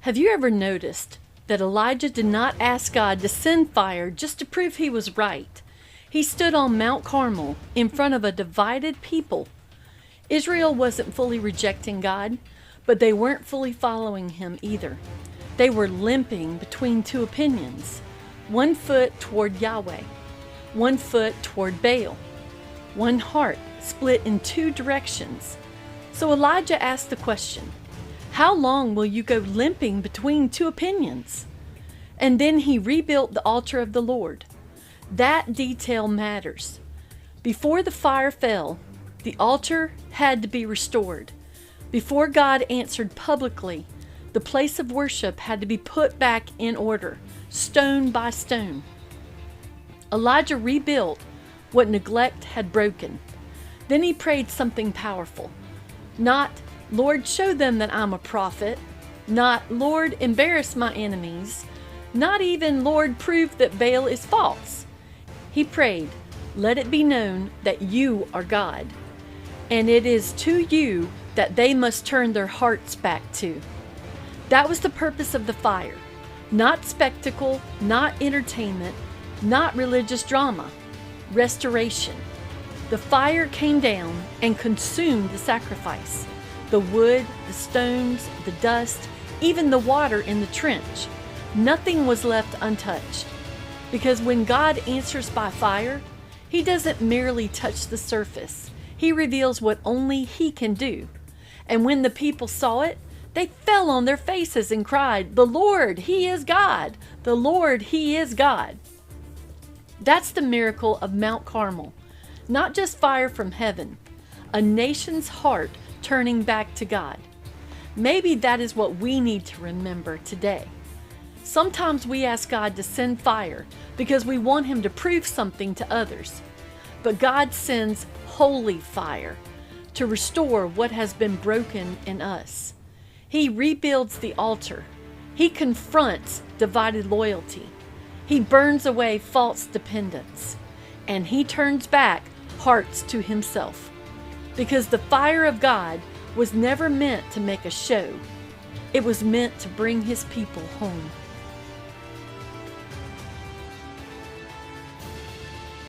Have you ever noticed that Elijah did not ask God to send fire just to prove he was right? He stood on Mount Carmel in front of a divided people. Israel wasn't fully rejecting God, but they weren't fully following him either. They were limping between two opinions, one foot toward Yahweh, one foot toward Baal, one heart split in two directions. So Elijah asked the question, how long will you go limping between two opinions? And then he rebuilt the altar of the Lord. That detail matters. Before the fire fell, the altar had to be restored. Before God answered publicly, the place of worship had to be put back in order, stone by stone. Elijah rebuilt what neglect had broken. Then he prayed something powerful. Not, Lord, show them that I'm a prophet. Not, Lord, embarrass my enemies. Not even, Lord, prove that Baal is false. He prayed, let it be known that you are God, and it is to you that they must turn their hearts back to. That was the purpose of the fire. Not spectacle, not entertainment, not religious drama. Restoration. The fire came down and consumed the sacrifice. The wood, the stones, the dust, even the water in the trench. Nothing was left untouched. Because when God answers by fire, he doesn't merely touch the surface. He reveals what only he can do. And when the people saw it, they fell on their faces and cried, the Lord, he is God. The Lord, he is God. That's the miracle of Mount Carmel. Not just fire from heaven, a nation's heart turning back to God. Maybe that is what we need to remember today. Sometimes we ask God to send fire because we want him to prove something to others. But God sends holy fire to restore what has been broken in us. He rebuilds the altar. He confronts divided loyalty. He burns away false dependence. And he turns back hearts to himself. Because the fire of God was never meant to make a show. It was meant to bring his people home.